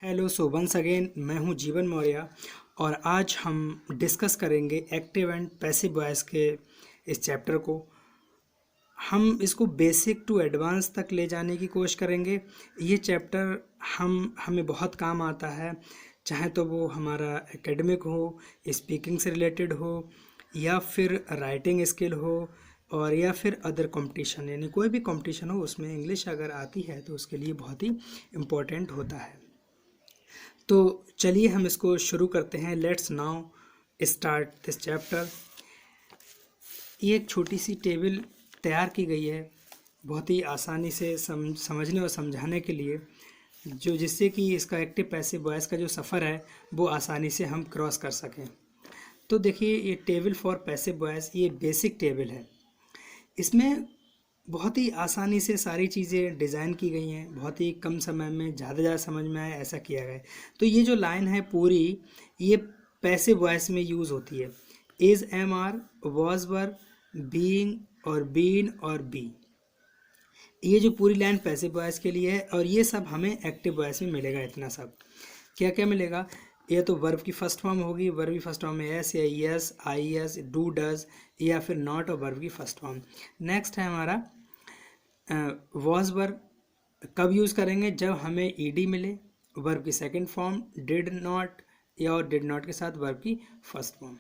Hello, so once again मैं हूं जीवन मौर्य और आज हम डिस्कस करेंगे एक्टिव एंड पैसिव वॉइस के इस चैप्टर को। हम इसको बेसिक टू एडवांस तक ले जाने की कोशिश करेंगे। ये चैप्टर हमें बहुत काम आता है, चाहे तो वो हमारा एकेडमिक हो, स्पीकिंग से रिलेटेड हो, या फिर राइटिंग स्किल हो, और या फिर अदर कंपटीशन, यानी कोई भी कंपटीशन हो उसमें इंग्लिश अगर आती है तो उसके लिए बहुत ही इम्पोर्टेंट होता है। तो चलिए हम इसको शुरू करते हैं। Let's now start this chapter. ये एक छोटी सी टेबल तैयार की गई है बहुत ही आसानी से समझने और समझाने के लिए, जो जिससे कि इसका एक्टिव पैसिव वॉइस का जो सफ़र है वो आसानी से हम क्रॉस कर सकें। तो देखिए, ये टेबल फॉर पैसिव वॉइस ये बेसिक टेबल है। इसमें बहुत ही आसानी से सारी चीज़ें डिज़ाइन की गई हैं, बहुत ही कम समय में ज़्यादा समझ में आए ऐसा किया गया है। तो ये जो लाइन है पूरी, ये पैसिव वॉइस में यूज़ होती है। Is, am, are, was, were, being और बीन और बी, ये जो पूरी लाइन पैसिव वॉइस के लिए है। और ये सब हमें एक्टिव वॉइस में मिलेगा। इतना सब क्या क्या मिलेगा? ये तो वर्ब की फर्स्ट फॉर्म होगी। वर्ब की फर्स्ट फॉर्म में एस या yes, I S, do, does, या फिर नॉट, और वर्ब की फर्स्ट फॉर्म। नेक्स्ट है हमारा वॉज वर्ब। कब यूज़ करेंगे? जब हमें ईडी मिले। वर्ब की सेकंड फॉर्म डिड नॉट, या और डिड नॉट के साथ वर्ब की फर्स्ट फॉर्म।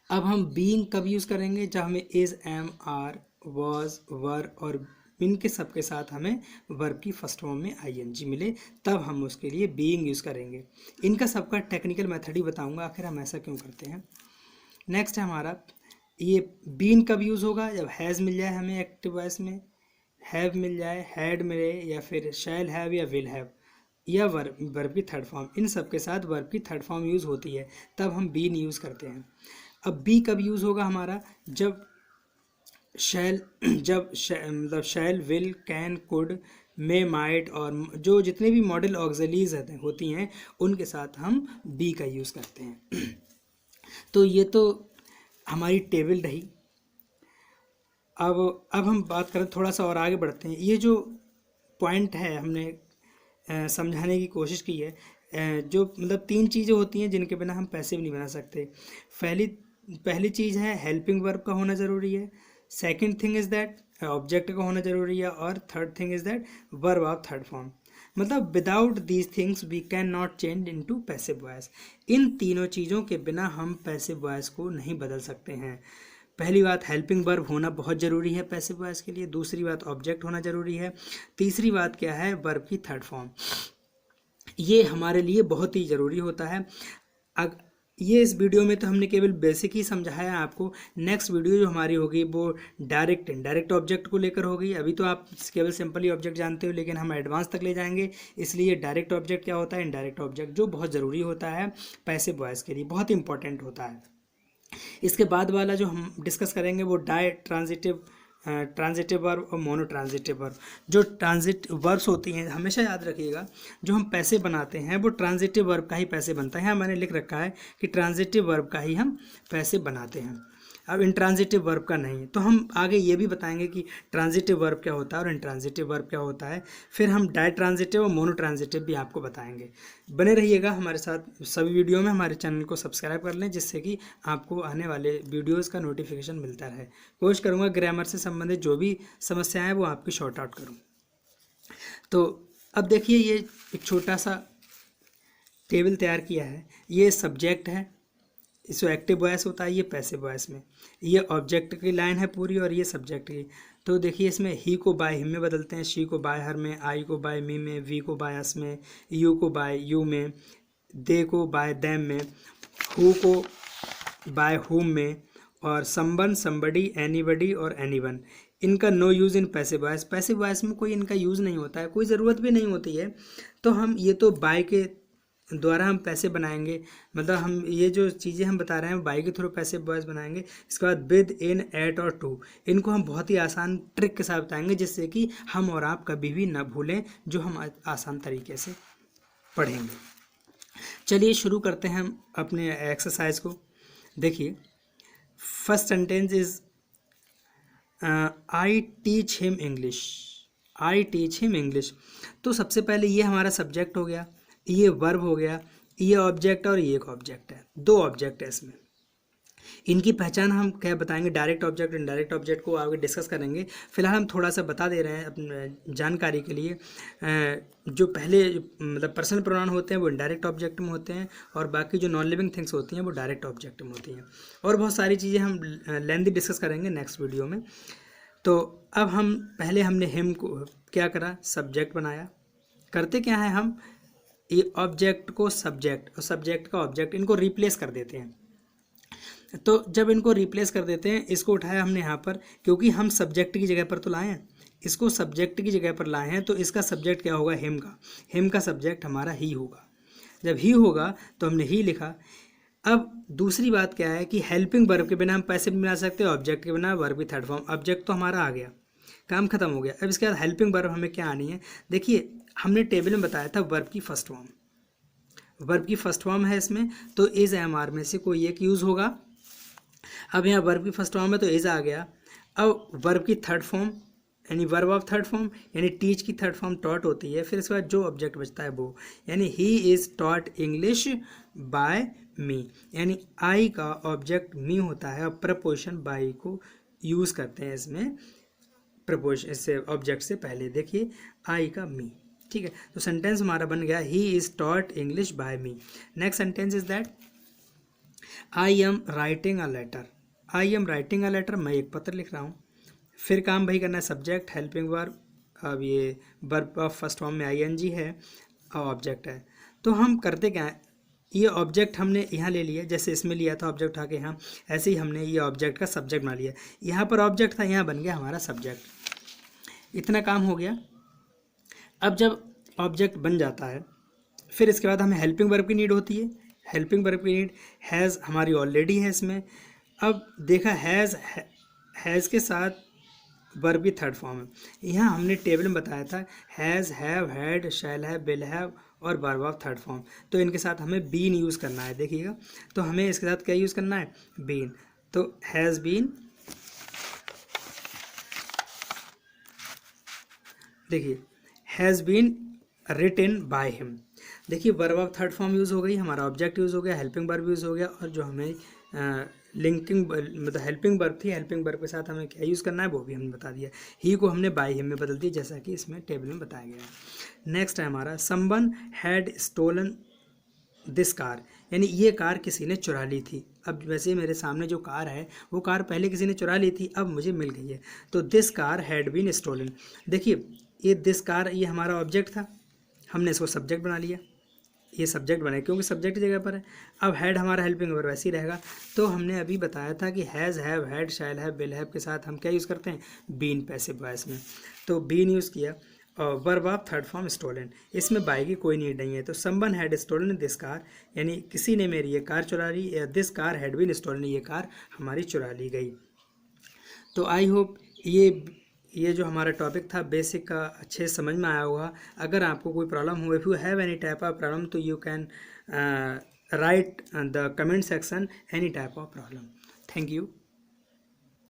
अब हम बीइंग कब यूज़ करेंगे? जब हमें इज, एम, आर, वॉज, वर और इनके सबके साथ हमें वर्ब की फर्स्ट फॉर्म में आईएनजी मिले, तब हम उसके लिए बीइंग यूज़ करेंगे। इनका सबका टेक्निकल मेथड ही बताऊंगा आखिर हम ऐसा क्यों करते हैं। नेक्स्ट है हमारा ये बीन कब यूज़ होगा? जब हैज़ मिल जाए हमें एक्टिव वॉइस में, हैव मिल जाए, हैड मिले, या फिर शैल हैव या विल हैव, या वर्ब की थर्ड फॉर्म। इन सब के साथ वर्ब की थर्ड फॉर्म यूज़ होती है, तब हम बीन यूज़ करते हैं। अब बी कब यूज़ होगा हमारा? जब शैल मतलब shall, will, can, could, may, might और जो जितने भी मॉडल ऑक्सिलरीज होती हैं उनके साथ हम बी का यूज़ करते हैं। तो ये तो हमारी टेबल रही। अब हम बात करें, थोड़ा सा और आगे बढ़ते हैं। ये जो पॉइंट है हमने समझाने की कोशिश की है, जो मतलब तीन चीज़ें होती हैं जिनके बिना हम पैसिव नहीं बना सकते। पहली चीज़ है हेल्पिंग वर्ब का होना ज़रूरी है। Second thing is that object का होना ज़रूरी है। और third thing is that verb of third form. मतलब without these things we can not change into passive voice. इन तीनों चीज़ों के बिना हम पैसिव वॉइस को नहीं बदल सकते हैं। पहली बात, हेल्पिंग वर्ब होना बहुत ज़रूरी है पैसिव वॉइस के लिए। दूसरी बात, ऑब्जेक्ट होना ज़रूरी है। तीसरी बात क्या है? वर्ब की थर्ड फॉर्म। ये हमारे लिए बहुत ही ज़रूरी होता है। ये इस वीडियो में तो हमने केवल बेसिक ही समझाया आपको। नेक्स्ट वीडियो जो हमारी होगी वो डायरेक्ट इनडायरेक्ट ऑब्जेक्ट को लेकर होगी। अभी तो आप केवल सिंपली ऑब्जेक्ट जानते हो, लेकिन हम एडवांस तक ले जाएंगे। इसलिए डायरेक्ट ऑब्जेक्ट क्या होता है, इनडायरेक्ट ऑब्जेक्ट, जो बहुत ज़रूरी होता है पैसिव वॉइस के लिए, बहुत इंपॉर्टेंट होता है। इसके बाद वाला जो हम डिस्कस करेंगे वो ट्रांजिटिव वर्ब और मोनो ट्रांजिटिव वर्ब। जो ट्रांजिट वर्ब्स होती हैं, हमेशा याद रखिएगा, जो हम पैसे बनाते हैं वो ट्रांजिटिव वर्ब का ही पैसे बनता है। यहाँ मैंने लिख रखा है कि ट्रांजिटिव वर्ब का ही हम पैसे बनाते हैं, अब इंट्रांजिटिव वर्ब का नहीं। तो हम आगे ये भी बताएंगे कि ट्रांजिटिव वर्ब क्या होता है और इंट्रांजिटिव वर्ब क्या होता है। फिर हम ट्रांजिटिव और मोनो ट्रांजिटिव भी आपको बताएंगे। बने रहिएगा हमारे साथ सभी वीडियो में। हमारे चैनल को सब्सक्राइब कर लें, जिससे कि आपको आने वाले वीडियोज़ का नोटिफिकेशन मिलता रहे। कोशिश करूँगा ग्रामर से संबंधित जो भी समस्याएँ हैं वो आपकी शॉर्ट आउट करूँ। तो अब देखिए, ये एक छोटा सा टेबल तैयार किया है। ये सब्जेक्ट है, इसको एक्टिव वॉइस होता है, ये पैसिव वॉइस में। ये ऑब्जेक्ट की लाइन है पूरी और ये सब्जेक्ट की। तो देखिए, इसमें ही को बाय हिम में बदलते हैं, शी को बाय हर में, आई को बाय मी में, वी को बाय अस में, यू को बाय यू में, दे को बाय देम में, हु को बाय हुम में, और समवन, समबडी, एनीबडी और एनीवन। इनका no use in passive voice. Passive voice में कोई इनका यूज़ नहीं होता है, कोई ज़रूरत भी नहीं होती है। तो हम ये तो बाय के द्वारा हम पैसे बनाएंगे, मतलब हम ये जो चीज़ें हम बता रहे हैं बाई के थ्रू पैसे वॉइस बनाएंगे। इसके बाद विद, इन, एट और टू, इनको हम बहुत ही आसान ट्रिक के साथ बताएंगे, जिससे कि हम और आप कभी भी ना भूलें, जो हम आसान तरीके से पढ़ेंगे। चलिए शुरू करते हैं हम अपने एक्सरसाइज को। देखिए, first sentence is I teach him English. I teach him English. तो सबसे पहले ये हमारा सब्जेक्ट हो गया। ये वर्ब हो गया, ये ऑब्जेक्ट और ये एक ऑब्जेक्ट है, दो ऑब्जेक्ट है इसमें। इनकी पहचान हम क्या बताएंगे, डायरेक्ट ऑब्जेक्ट इनडायरेक्ट ऑब्जेक्ट को आगे डिस्कस करेंगे। फिलहाल हम थोड़ा सा बता दे रहे हैं अपने जानकारी के लिए। जो पहले मतलब पर्सनल प्रोनाउन होते हैं वो इनडायरेक्ट ऑब्जेक्ट में होते हैं, और बाकी जो नॉन लिविंग थिंग्स होती हैं वो डायरेक्ट ऑब्जेक्ट में होती हैं। और बहुत सारी चीज़ें हम लेंथी डिस्कस करेंगे नेक्स्ट वीडियो में। तो अब हम पहले हमने हिम को क्या करा, सब्जेक्ट बनाया। करते क्या है, हम ये ऑब्जेक्ट को सब्जेक्ट और सब्जेक्ट का ऑब्जेक्ट इनको रिप्लेस कर देते हैं। तो जब इनको रिप्लेस कर देते हैं, इसको उठाया हमने यहाँ पर, क्योंकि हम सब्जेक्ट की जगह पर तो लाए हैं, इसको सब्जेक्ट की जगह पर लाए हैं, तो इसका सब्जेक्ट क्या होगा, हिम का। हिम का सब्जेक्ट हमारा ही होगा। जब ही होगा तो हमने ही लिखा। अब दूसरी बात क्या है कि हेल्पिंग वर्ब के बिना हम पैसिव नहीं बना सकते, ऑब्जेक्ट के बिना वर्ब की थर्ड फॉर्म। ऑब्जेक्ट तो हमारा आ गया, काम खत्म हो गया। अब इसके बाद हेल्पिंग वर्ब हमें क्या आनी है, देखिए हमने टेबल में बताया था वर्ब की फर्स्ट फॉर्म। वर्ब की फर्स्ट फॉर्म है इसमें, तो इज एम आर में से कोई एक यूज़ होगा। अब यहाँ वर्ब की फर्स्ट फॉर्म है तो इज आ गया। अब वर्ब की थर्ड फॉर्म यानी वर्ब ऑफ थर्ड फॉर्म यानी टीच की थर्ड फॉर्म टॉट होती है। फिर इसके बाद जो ऑब्जेक्ट बचता है वो, यानी he is taught English by me, यानी आई का ऑब्जेक्ट मी होता है, और प्रपोजिशन बाय को यूज़ करते हैं इसमें, प्रपोजिशन इससे ऑब्जेक्ट से पहले। देखिए आई का मी, ठीक है। तो सेंटेंस हमारा बन गया, he is taught English by me. Next sentence is that I am writing a letter. I am writing a letter, मैं एक पत्र लिख रहा हूँ। फिर काम भाई करना है, सब्जेक्ट हेल्पिंग वर्ब, अब ये वर्ब ऑफ फर्स्ट फॉर्म में आईएनजी है और ऑब्जेक्ट है। तो हम करते क्या है, ये ऑब्जेक्ट हमने यहाँ ले लिया, जैसे इसमें लिया था ऑब्जेक्ट उठा के यहाँ, ऐसे ही हमने ये ऑब्जेक्ट का सब्जेक्ट बना लिया। यहाँ पर ऑब्जेक्ट था, यहाँ बन गया हमारा सब्जेक्ट। इतना काम हो गया। अब जब ऑब्जेक्ट बन जाता है, फिर इसके बाद हमें हेल्पिंग वर्ब की नीड होती है। हेल्पिंग वर्ब की नीड हैज़ हमारी ऑलरेडी है इसमें। अब देखा हैज़ के साथ वर्ब की थर्ड फॉर्म है। यहाँ हमने टेबल में बताया था has, have, had, shall have, will have और वर्ब ऑफ थर्ड फॉर्म। तो इनके साथ हमें बीन यूज़ करना है, देखिएगा। तो हमें इसके साथ क्या यूज़ करना है, बीन। तो हैज़ बीन, देखिए has been written by him. देखिए verb of third form use हो गई, हमारा ऑब्जेक्ट यूज़ हो गया, हेल्पिंग वर्ब यूज़ हो गया, और जो हमें लिंकिंग मतलब हेल्पिंग वर्ब थी, हेल्पिंग वर्ब के साथ हमें क्या यूज़ करना है वो भी हमने बता दिया। ही को हमने बाय हिम में बदल दिया, जैसा कि इसमें टेबल में बताया गया है। नेक्स्ट है हमारा someone had stolen this car, यानी ये कार किसी ने चुरा ली थी। अब वैसे मेरे सामने जो कार है वो कार पहले किसी ने चुरा ली थी, अब मुझे मिल गई है। तो this car had been stolen. देखिए ये दिस कार ये हमारा ऑब्जेक्ट था, हमने इसको सब्जेक्ट बना लिया, ये सब्जेक्ट बना क्योंकि सब्जेक्ट जगह पर है। अब हैड हमारा हेल्पिंग वर्ब वैसे ही रहेगा। तो हमने अभी बताया था कि has, have, had, shall have, will have के साथ हम क्या यूज़ करते हैं, बीन पैसिव वॉइस में। तो बीन यूज़ किया, और verb of third form stolen, इसमें बाय की कोई नीड नहीं है। तो someone had stolen this car, यानी किसी ने मेरी ये कार चुरा ली, या this car had been stolen, ये कार हमारी चुरा ली गई। तो आई होप ये जो हमारा टॉपिक था बेसिक का अच्छे समझ में आया होगा। अगर आपको कोई प्रॉब्लम हो, if you have any type of problem, तो you can write the comment section any type of problem. Thank you.